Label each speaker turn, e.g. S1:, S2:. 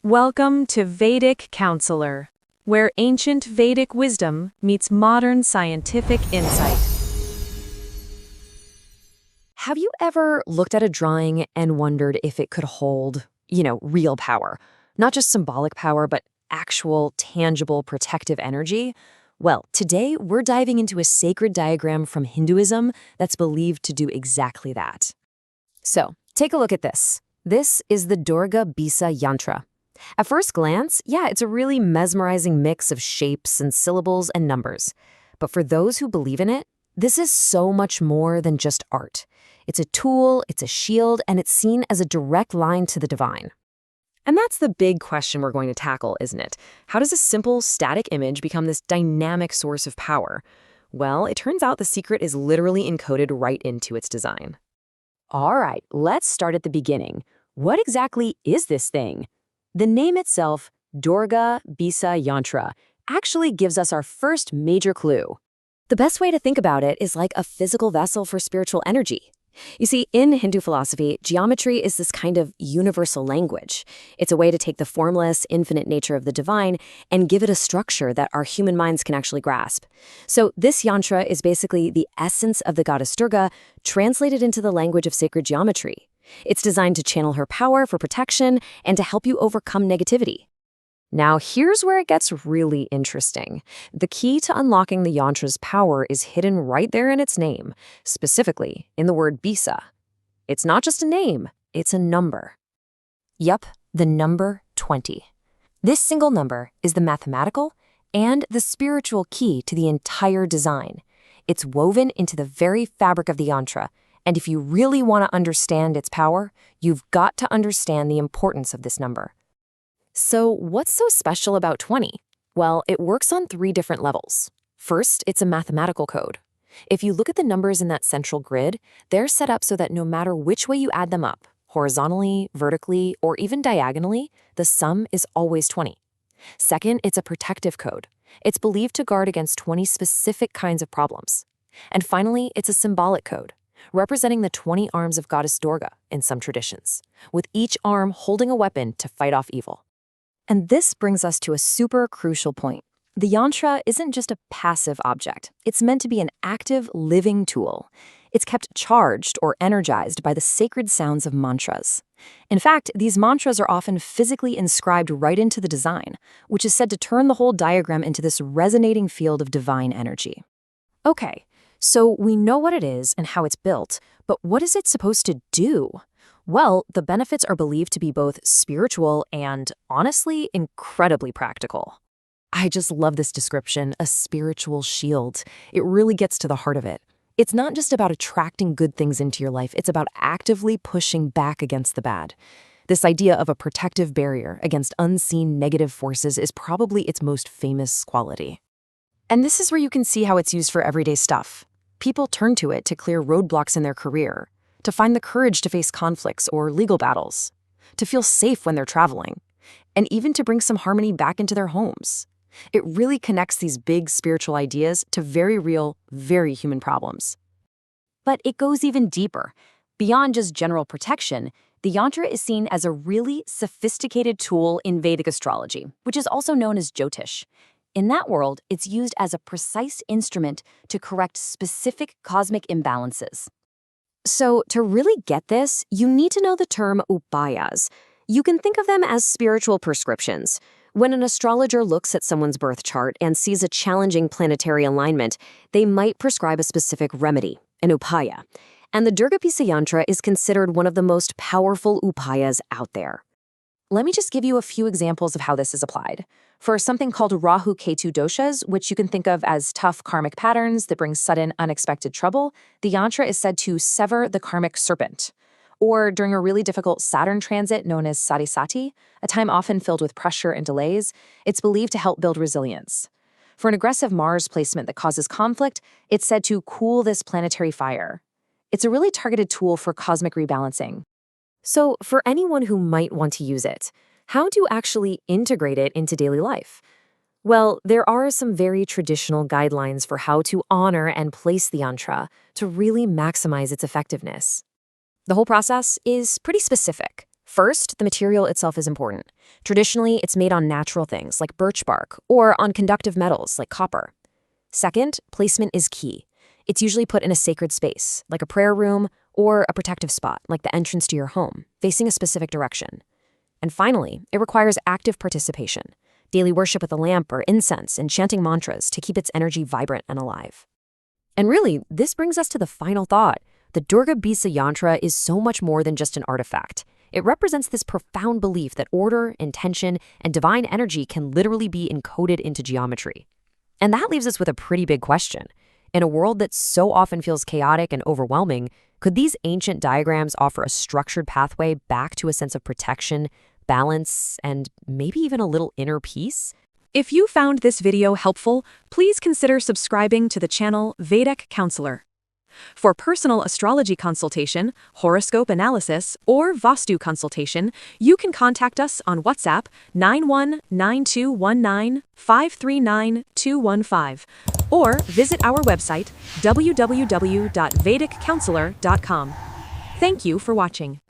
S1: Welcome to Vedic Counselor, where ancient Vedic wisdom meets modern scientific insight.
S2: Have you ever looked at a drawing and wondered if it could hold, real power? Not just symbolic power, but actual, tangible, protective energy? Well, today we're diving into a sacred diagram from Hinduism that's believed to do exactly that. So, take a look at this. This is the Durga Beesa Yantra. At first glance, it's a really mesmerizing mix of shapes and syllables and numbers. But for those who believe in it, this is so much more than just art. It's a tool, it's a shield, and it's seen as a direct line to the divine. And that's the big question we're going to tackle, isn't it? How does a simple, static image become this dynamic source of power? Well, it turns out the secret is literally encoded right into its design. All right, let's start at the beginning. What exactly is this thing? The name itself, Durga Beesa Yantra, actually gives us our first major clue. The best way to think about it is like a physical vessel for spiritual energy. You see, in Hindu philosophy, geometry is this kind of universal language. It's a way to take the formless, infinite nature of the divine and give it a structure that our human minds can actually grasp. So this yantra is basically the essence of the goddess Durga translated into the language of sacred geometry. It's designed to channel her power for protection and to help you overcome negativity. Now, here's where it gets really interesting. The key to unlocking the yantra's power is hidden right there in its name, specifically in the word Beesa. It's not just a name, it's a number. Yup, the number 20. This single number is the mathematical and the spiritual key to the entire design. It's woven into the very fabric of the yantra, and if you really want to understand its power, you've got to understand the importance of this number. So what's so special about 20? Well, it works on 3 different levels. First, it's a mathematical code. If you look at the numbers in that central grid, they're set up so that no matter which way you add them up, horizontally, vertically, or even diagonally, the sum is always 20. Second, it's a protective code. It's believed to guard against 20 specific kinds of problems. And finally, it's a symbolic code, representing the 20 arms of Goddess Durga in some traditions, with each arm holding a weapon to fight off evil. And this brings us to a super crucial point. The yantra isn't just a passive object. It's meant to be an active, living tool. It's kept charged or energized by the sacred sounds of mantras. In fact, these mantras are often physically inscribed right into the design, which is said to turn the whole diagram into this resonating field of divine energy. Okay, so we know what it is and how it's built, but what is it supposed to do? Well, the benefits are believed to be both spiritual and, honestly, incredibly practical. I just love this description, a spiritual shield. It really gets to the heart of it. It's not just about attracting good things into your life, it's about actively pushing back against the bad. This idea of a protective barrier against unseen negative forces is probably its most famous quality. And this is where you can see how it's used for everyday stuff. People turn to it to clear roadblocks in their career, to find the courage to face conflicts or legal battles, to feel safe when they're traveling, and even to bring some harmony back into their homes. It really connects these big spiritual ideas to very real, very human problems. But it goes even deeper. Beyond just general protection, the yantra is seen as a really sophisticated tool in Vedic astrology, which is also known as Jyotish. In that world, it's used as a precise instrument to correct specific cosmic imbalances. So to really get this, you need to know the term upayas. You can think of them as spiritual prescriptions. When an astrologer looks at someone's birth chart and sees a challenging planetary alignment, they might prescribe a specific remedy, an upaya. And the Durga Beesa Yantra is considered one of the most powerful upayas out there. Let me just give you a few examples of how this is applied. For something called Rahu Ketu doshas, which you can think of as tough karmic patterns that bring sudden, unexpected trouble, the yantra is said to sever the karmic serpent. Or during a really difficult Saturn transit known as Sadhisati, a time often filled with pressure and delays, it's believed to help build resilience. For an aggressive Mars placement that causes conflict, it's said to cool this planetary fire. It's a really targeted tool for cosmic rebalancing. So for anyone who might want to use it, how to actually integrate it into daily life? Well, there are some very traditional guidelines for how to honor and place the yantra to really maximize its effectiveness. The whole process is pretty specific. First, the material itself is important. Traditionally, it's made on natural things like birch bark or on conductive metals like copper. Second, placement is key. It's usually put in a sacred space, like a prayer room or a protective spot, like the entrance to your home, facing a specific direction. And finally, it requires active participation, daily worship with a lamp or incense and chanting mantras to keep its energy vibrant and alive. And really, this brings us to the final thought. The Durga Beesa Yantra is so much more than just an artifact. It represents this profound belief that order, intention, and divine energy can literally be encoded into geometry. And that leaves us with a pretty big question. In a world that so often feels chaotic and overwhelming, could these ancient diagrams offer a structured pathway back to a sense of protection, balance, and maybe even a little inner peace?
S1: If you found this video helpful, please consider subscribing to the channel Vedic Counselor. For personal astrology consultation, horoscope analysis, or Vastu consultation, you can contact us on WhatsApp 919219539215 or visit our website www.vediccounselor.com. Thank you for watching.